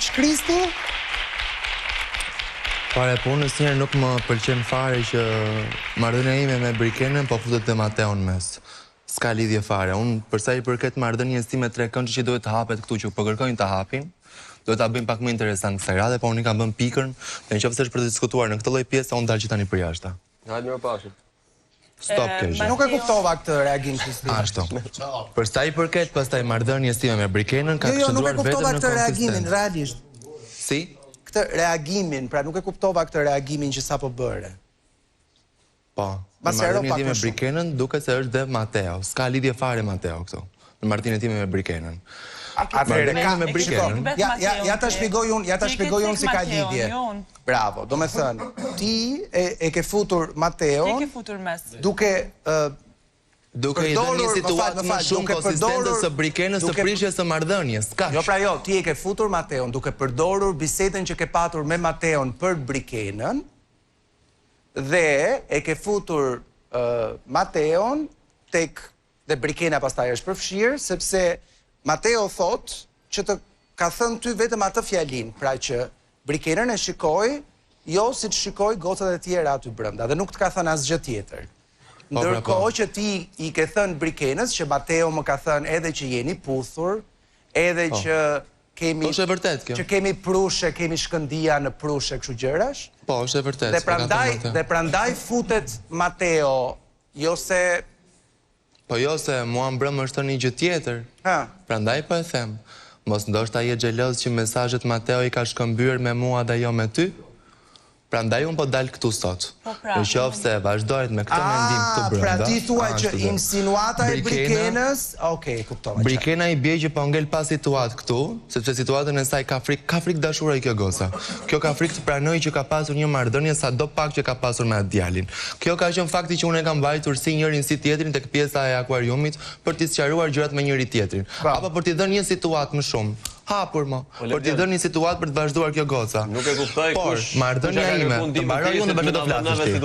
keq Kristi? Pare punës njerë nuk më pëlqen fare që marrëdhënia ime me Brikenën po futet dhe Mateon mes. S'ka lidhje fare. Unë përsa i përket marrëdhënies time 3 këndshë që duhet të hapet këtu që po kërkojnë të hapin, duhet ta bëjmë pak më interesant kësaj radhe, po unë i kam bën pikën, dhe nëse është për të diskutuar në këtë lloj pjesë, unë dal që tani për jashtë. Hajde mirëpafshim. Stop keq. Nuk e kuptova këtë reagim Kristi. Ashtu. Përsa i përket pastaj marrëdhënies time me Brikenën, ka Jo, nuk e qëndruar vetëm kuptova në këtë reagimin, konsistencë. realisht. Si? Këtë reagimin, pra nuk e kuptova këtë reagimin që sapo bëre. Po. Në Masero marrëdhënien pak time më me Brikenën duket se është dhe Mateo. S'ka lidhje fare Mateo këtu. Në marrëdhënien time me Brikenën. Atëherë ka me Brikenën. Ja ta shpjegoj unë si ka lidhje. Bravo, do me thënë, ti e ke futur Mateon. Ti ke futur mes. Duke i dhënë një situatë më shumë konsistente së Brikenës së prishjes së marrëdhënies. Jo, pra jo, ti e ke futur Mateon duke përdorur bisedën që ke patur me Mateon për Brikenën dhe e ke futur Mateon tek dhe Brikena pastaj është përfshirë sepse Mateo thot që të ka thënë ty vetëm atë fjalin, pra që Brikenën e shikoj, jo si të shikoj gocat e tjera aty brenda dhe nuk të ka thënë asgjë tjetër. Ndërkohë që ti i ke thënë Brikenës që Mateo më ka thënë edhe që jeni puthur, edhe që kemi është e vërtet kjo. Që kemi prushe, kemi shkëndia në prushe, kështu gjërash. Po, është e vërtet. Dhe prandaj futet Mateo, jo se po jo se mua mbrëm është një gjë tjetër. Prandaj po e them. Mos ndoshta je xheloz që mesazhet Mateo i ka shkëmbyer me mua dhe jo me ty? Prandaj unë po dal këtu sot. Në qoftë se vazhdojt me këtë mendim këtu brenda. Pra ti thuaj që insinuata e Brikenës, okej, kuptova. Brikena i bie që po ngel pas situatë këtu, sepse situatën e saj ka frikë dashuroj kjo goca. Kjo ka frikë të pranojë që ka pasur një marrëdhënie sado pak që ka pasur me atë djalin. Kjo ka qenë fakti që unë e kam mbajtur si njërin si tjetrin tek pjesa e akuariumit për t'i sqaruar gjërat me njëri tjetrin, apo për t'i dhënë një situatë më shumë. Hapur mo, për t'i dhënë një situatë për të vazhduar kjo goca. Nuk e kuptoj kush. Marrëdhënia ime, të mbaroj unë dhe bashkë të flasësh ti.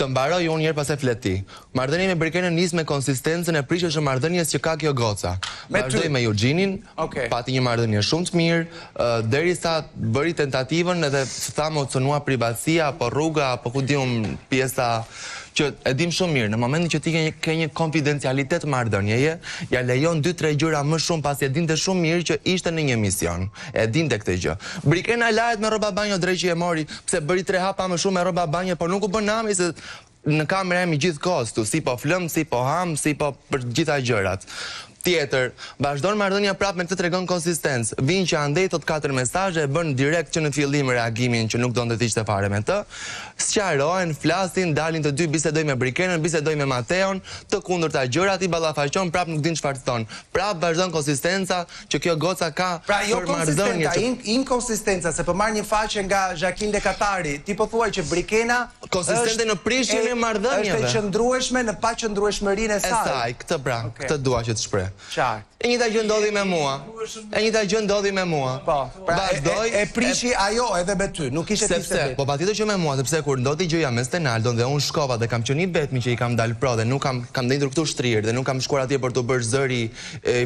Të mbaroj unë njëherë pas e flet ti. Marrëdhënia me Brikenën nis me konsistencën e prishjes së marrëdhënies që ka kjo goca. Vazhdoi me Eugenin, pati një marrëdhënie shumë të mirë, derisa bëri tentativën edhe tha mocionua privatësia apo rruga apo ku diun pjesa që e dim shumë mirë, në momentin që ti ke një konfidencialitet marrëdhënieje, ja lejon 2-3 gjëra më shumë pasi e dinte shumë mirë që ishte në një mision. E dinte këtë gjë. Brikena lahet me rroba banjo drejt që e mori, pse bëri 3 hapa më shumë me rroba banjo, por nuk u bën nami se në kamerë jam i gjithkohës, si po flëm, si po ham, si po për gjitha gjërat. Tjetër, vazhdon marrëdhënia prapë me këtë tregon konsistencë. Vinë që andej thot 4 mesazhe, e bën direkt që në fillim reagimin që nuk donte të ishte fare me të. Sqarohen, flasin, dalin të dy, bisedoj me Brikenën, bisedoj me Mateon, të kundërta gjërat i ballafaqon, prapë nuk din çfarë të thon. Prapë vazhdon konsistenca që kjo goca ka për marrëdhënie. Pra jo inkonsistenca, se po marr një faqe nga Jacqueline de Katari. Ti po thuaj që Brikena konsistente në prishjen e marrëdhënieve. Është e qëndrueshme në paqëndrueshmërinë e saj. E saj, këtë pra, këtë dua që të shpreh. Qartë. E njëjta gjë ndodhi me mua. Po, pra e prishi ajo edhe me ty, nuk ishte ti se vetë. Po patjetër që me mua, sepse kur ndodhi gjëja me Stenaldon dhe unë shkova dhe kam qenë i vetmi që i kam dalë pro dhe nuk kam ndendur këtu shtrirë dhe nuk kam shkuar atje për të bërë zëri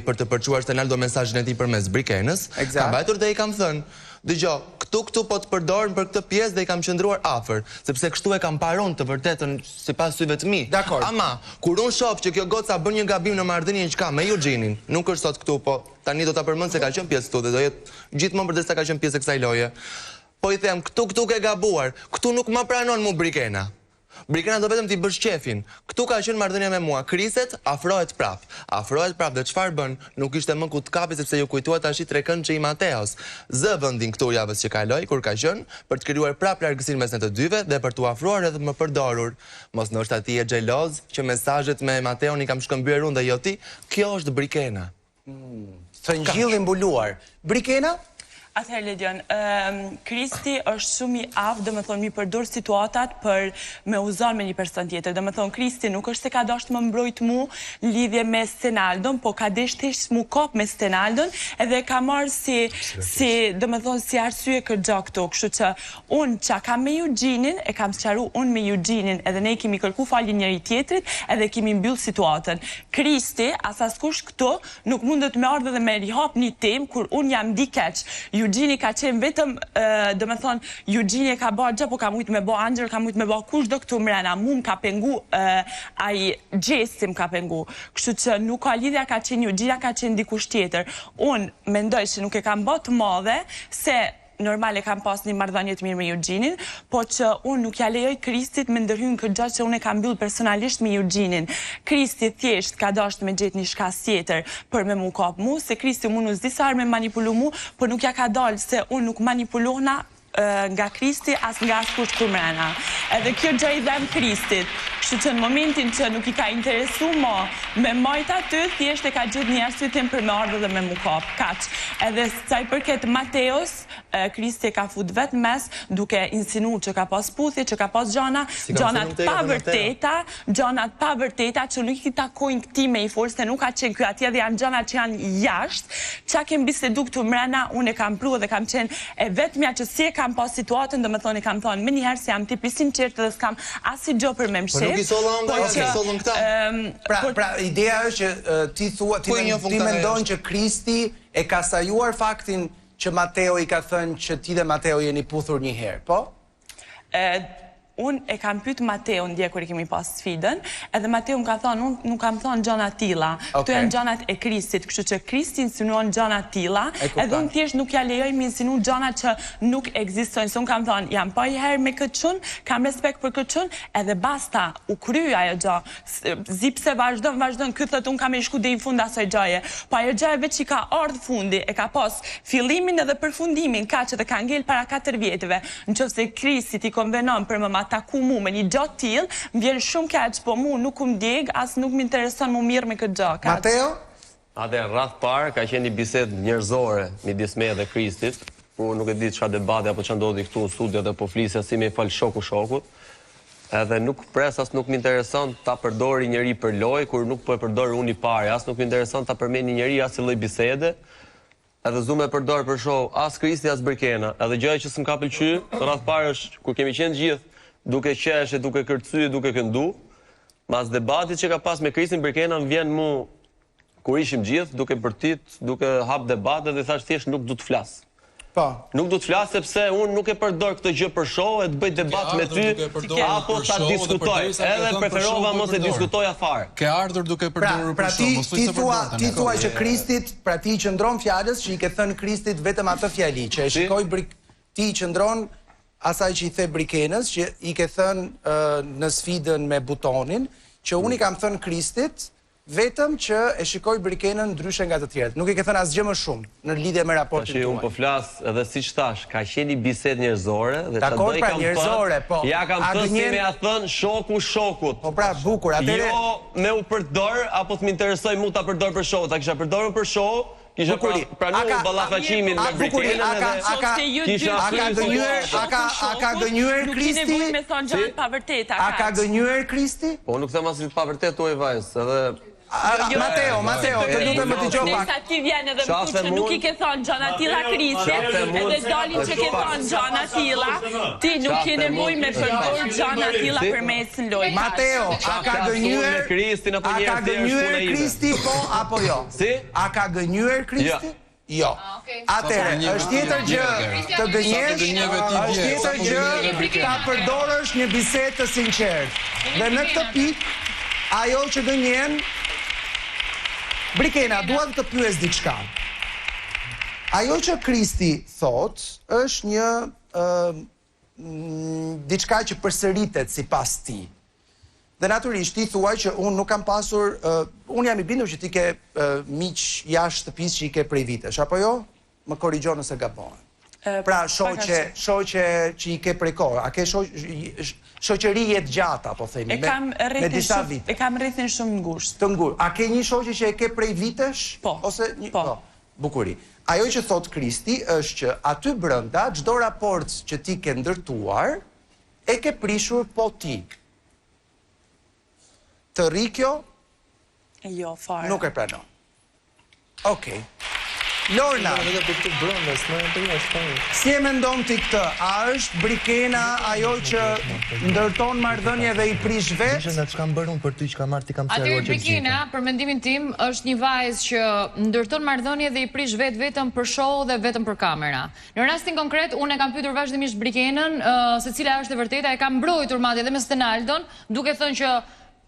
për të përçuar Stenaldo mesazhin e tij përmes Brikenës. Kam mbajtur dhe i kam thënë, dëgjoj, këtu po të përdorën për këtë pjesë dhe i kam qëndruar afër, sepse kështu e kam parun të vërtetën sipas syve të mi. Ama kur unë shoh që kjo goca bën një gabim në marrëdhënien që ka me Eugenin, nuk është sot këtu, po tani do ta përmend se ka qenë pjesë këtu dhe do jetë gjithmonë përderisa ka qenë pjesë e kësaj loje. Po i them, këtu ke gabuar. Këtu nuk më pranon mu Brikena. Brikena do vetëm t'i bësh qefin. Këtu ka qenë marrëdhënia me mua. Kriset, afrohet prap. Dhe çfarë bën? Nuk ishte më ku të kapi sepse ju kujtuat tash 3 këndshë i Mateos. Zë vendin këtu javës që kaloi kur ka qenë për të krijuar prap largësinë mes të dyve dhe për t'u afruar edhe më përdorur. Mos ndoshta ti je xheloz që mesazhet me Mateon i kam shkëmbyer unë dhe jo ti. Kjo është Brikena. Të ngjilli mbuluar. Brikena? Atëherë Ledion, Kristi është shumë i aftë, dhe me thonë, mi përdor situatat për me uzon me një person tjetër. Dhe me thonë, Kristi nuk është se ka dashtë më mbrojt mu në lidhje me Stenaldon, po ka deshtisht mu kop me Stenaldon, edhe ka marrë dhe me thonë, si arsye kërgja këto. Kështu që unë që kam me Eugenin, e kam sqaru unë me Eugenin, edhe ne kemi kërku falin njëri tjetrit, edhe kemi mbyll situatën. Kristi, asaskush këto, nuk mundet me ardhe dhe me rihap një tem, kur unë jam di keq. Eugjini ka qenë vetëm, do me thonë, Eugjini ka bo gjë, po ka mujtë me bo Angel, ka mujtë me bo kush do këtu mrena, mu më ka pengu, a i gjestim ka pengu. Kështu që nuk ka lidhja ka qenë Eugjina, ka qenë dikush tjetër. Unë mendoj që nuk e kam bo të madhe, se normale kam pas një marrëdhënie të mirë me Eugjinin, po që unë nuk ja lejoj Kristit me ndërhyrë në këtë gjë që unë e kam mbyll personalisht me Eugjinin. Kristi thjesht ka dashur me gjetë një shkas tjetër për me mu kap mu, se Kristi mu nuk s'di sa me manipulu mu, por nuk ja ka dalë se unë nuk manipulohna nga Kristi as nga askush këtu mrena. Edhe kjo gjë i dhem Kristit. Kështu që në momentin që nuk i ka interesu me majt aty, thjesht e ka gjithë një arsyetim për me ardhë dhe me mu kap. Kaq. Edhe saj përket Mateos, Kristi ka fut vetë mes, duke insinu që ka pas puthje, që ka pas gjanat pa vërteta, që nuk i takojnë këti me i forës, se nuk ka qenë kjo atje dhe janë gjanat që janë jashtë, që kem bisedu këtu mrena, unë e kam pru dhe kam qenë e vetëmja që si e kam pas situatën, dhe me thonë, kam thonë, me njëherë se jam tipi sinqertë dhe s'kam asi gjo për me mshef. Po nuk i sollën nga, nuk i sollën këta. Pra, ideja është që ti mendon që Kristi e ka sajuar faktin që Mateo i ka thënë që ti dhe Mateo jeni puthur një herë, po? Unë e kam pyet Mateo ndje kur i kemi pas sfidën, edhe Mateo më ka thonë, unë nuk kam thonë gjana tilla. Këto janë gjanat e Kristit, kështu që Kristi insinuon gjana tilla, edhe unë thjesht nuk ja lejoj me insinu gjana që nuk ekzistojnë. Se unë kam thonë, jam pa i herë me këtë çun, kam respekt për këtë çun, edhe basta u kry ajo gjë. Zipse vazhdon, ky thotë unë kam e shku deri në fund asaj gjaje. Po ajo gjë veç i ka ardhur fundi, e ka pas fillimin edhe përfundimin, kaq edhe ka ngel para 4 vjetëve. Nëse Kristi ti konvenon për më taku mu me një gjatë tillë, më vjen shumë keq, po mu nuk më djeg, as nuk më intereson më mirë me këtë gjë. Mateo? Atë rreth parë ka qenë një bisedë njerëzore midis meje dhe Kristit, ku nuk e di çfarë debati apo çfarë ndodhi këtu në studio dhe po flisja si me fal shokut. Edhe nuk pres as nuk më intereson ta përdori njëri për lojë, kur nuk po e përdor unë i parë, as nuk më intereson ta përmend njëri as i lloj bisede. Edhe zu me përdor për show as Kristi as Berkena. Edhe gjëja që s'm ka pëlqyer, rreth parë është kur kemi qenë gjithë duke qeshe, duke kërcy, duke këndu, mas debatit që ka pas me Kristin Berkena më vjen mu, kur ishim gjithë, duke bërtit, duke hap debatet dhe thash thjesht nuk du të flas. Po. Nuk du të flas sepse unë nuk e përdor këtë gjë për show e të bëj debat me ty, apo ta diskutoj. Edhe preferova mos e diskutoja fare. Ke ardhur duke përdorur për show, mos thuaj se përdor. Ti thua që Kristit, pra ti qëndron fjalës që i ke thënë Kristit vetëm atë fjali, që e shikoj ti qëndron asaj që i the Brikenës, që i ke thënë në sfidën me butonin, që unë i kam thënë Kristit, vetëm që e shikoj Brikenën ndryshe nga të tjerët. Nuk i ke thënë asgjë më shumë në lidhje me raportin tuaj. Unë po flas, edhe siç thash, ka qenë bisedë njerëzore dhe dakor, pra njerëzore, po. Ja kam thënë si me ja thënë shoku shokut. Po pra, bukur, atëre. Jo me u përdor apo të më interesoj mu ta përdor për show, ta kisha përdorur për show. Kisha pranuar ballafaqimin me Brikenën edhe a ka gënyer Kristi? A ka gënyer Kristi? Po nuk them as pa vërtet tuaj vajz, edhe Mateo, të lutem më dëgjoj pak. Sa ti vjen edhe më thotë që nuk i ke thënë gjana tilla Kristi, edhe dalin që ke thënë gjana tilla, ti nuk ke nevojë me përdor gjana tilla përmes lojës. Mateo, a ka gënyer Kristi po apo jo? Si? A ka gënyer Kristi? Jo. Atëre, është tjetër gjë të gënjesh, është tjetër gjë ta përdorësh një bisedë të sinqertë. Dhe në këtë pikë, ajo që gënjen, Brikena, dua të pyes diçka. Ajo që Kristi thot është një diçka që përsëritet sipas tij. Dhe natyrisht ti thuaj që unë nuk kam pasur, unë jam i bindur që ti ke miq jashtë shtëpisë që i ke prej vitesh, apo jo? Më korrigjo nëse gabon. Pra shoqe që i ke prej kohë, a ke shoqëri jetë gjata, po themi, me disa vite? E kam rrethin shumë ngushtë. Të ngushtë. A ke një shoqe që e ke prej vitesh? Po. Po. Bukuri. Ajo që thot Kristi është që aty brenda çdo raport që ti ke ndërtuar e ke prishur po ti. Të rri kjo? Jo, fare. Nuk e pranon. Okej. Lorna, si e mendon ti këtë? A është Brikena ajo që ndërton marrëdhënie dhe i prish vetë? Çka më bërë unë për ty që ka marrë ti kam Aty Brikena, për mendimin tim, është një vajzë që ndërton marrëdhënie dhe i prish vetë vetëm për show dhe vetëm për kamera. Në rastin konkret, unë e kam pyetur vazhdimisht Brikenën se cila është e vërteta, e kam mbrojtur madje edhe me Stenaldon, duke thënë që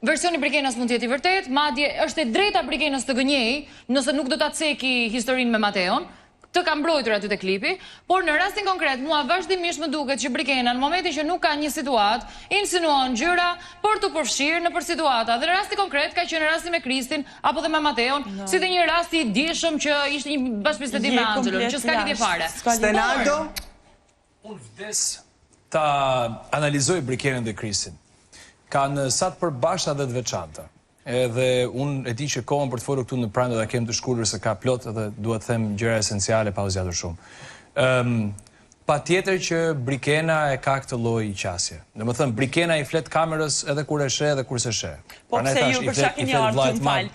versioni Brikenës mund të jetë i vërtet, madje është e drejta Brikenës të gënjej, nëse nuk do ta ceki historinë me Mateon, të kam mbrojtur aty te klipi, por në rastin konkret mua vazhdimisht më duket që Brikena në momentin që nuk ka një situatë, insinuon gjëra për të përfshirë në për situata. Dhe në rasti konkret ka qenë rasti me Kristin apo dhe me Mateon, si dhe një rasti i dijshëm që ishte një bashkëbisedim me Angelën, që s'ka lidhje fare. Stenaldo, unë vdes ta analizoj Brikenën dhe Kristin. Kanë sa të përbashkëta dhe të veçanta. Edhe unë e di që kohën për të folur këtu në pranë do ta kem të shkurtër se ka plot edhe duhet të them gjëra esenciale pa u zgjatur shumë. Patjetër që Brikena e ka këtë lloj qasje. Domethënë Brikena i flet kamerës edhe kur e sheh edhe kur s'e sheh. Po pse ju për çka keni ardhur të fal?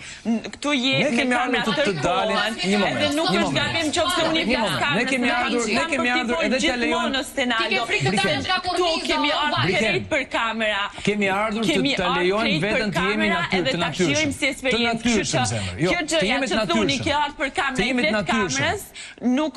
Këtu je me kamerë të dalin një moment. Edhe nuk është gabim nëse unë i flas kamerës. Ne kemi ardhur edhe t'ja lejon. Ti ke frikë të dalësh nga korniza. Tu kemi ardhur drejt për kamera. Kemi ardhur të ta lejojmë veten të jemi të natyrshëm. Si eksperiencë. Kjo gjë që thoni që ardh për kamerë, flet kamerës, nuk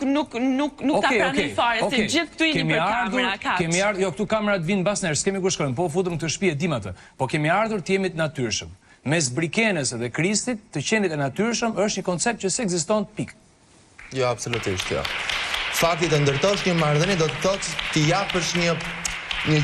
ta pranoj fare se gjithë këtu jeni për kamera kaq. Kemi ardhur, jo këtu kamerat vinë mbas nesh, s'kemi ku shkojmë, po futëm këtë shtëpi e dim atë. Po kemi ardhur të jemi të natyrshëm. Mes Brikenës dhe Kristit, të qenit e natyrshëm është një koncept që s'ekziston pikë. Jo, absolutisht, jo. Fakti të ndërtosh një marrëdhënie do të thotë ti japësh një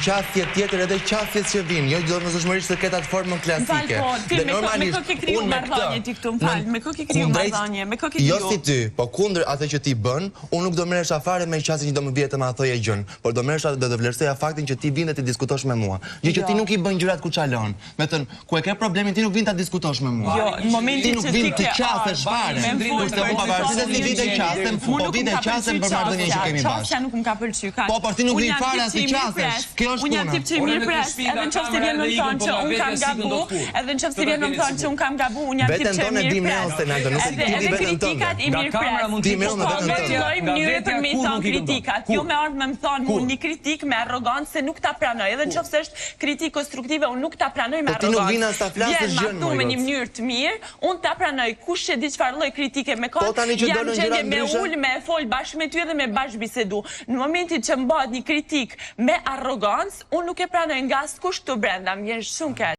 qasje tjetër edhe qasjes që vinë, jo domosdoshmërisht se ketë atë formën klasike. Dhe normalisht me kë ke kriju marrëdhënie ti këtu, me kë ke kriju marrëdhënie, me kë ke kriju? Jo si ty, po kundër atë që ti bën, unë nuk do merresha fare me qasjen që do më vije të ma thoje gjën, por do merresha do të vlerësoja faktin që ti vjen dhe ti diskutosh me mua. Jo që ti nuk i bën gjërat kuçalon. Me thënë, ku e ke problemin ti nuk vjen ta diskutosh me mua. Jo, në momentin që ti ke qasesh fare, kurse unë pavarësisht se ti vite qasem, po vite qasem për marrëdhënien që kemi bashkë. Qasja nuk më ka pëlqyer kaq. Po, por ti nuk vjen fare as ti qasesh. Kjo është puna. Që mirë pres, edhe në qoftë se vjen më thonë që unë kam gabu, edhe në qoftë se vjen më thonë që unë kam gabu, unë jam tip që mirë pres. Edhe kritikat i mirë pres. Po vetë lloj mënyre për me thonë kritikat. Jo me ardhmë më thonë unë një kritik me arrogancë se nuk ta pranoj. Edhe në qoftë se është kritik konstruktive, unë nuk ta pranoj me arrogancë. Po ti nuk vjen as ta flasësh gjën më me një mënyrë të mirë, unë ta pranoj. Kush e di çfarë lloj kritike me ka, jam gjendje me ul, me fol bashkë me ty edhe me bashkëbisedu. Në momentin që mbahet një kritik me arrogancë, unë nuk e pranoj nga askush këtu brenda, më vjen shumë keq.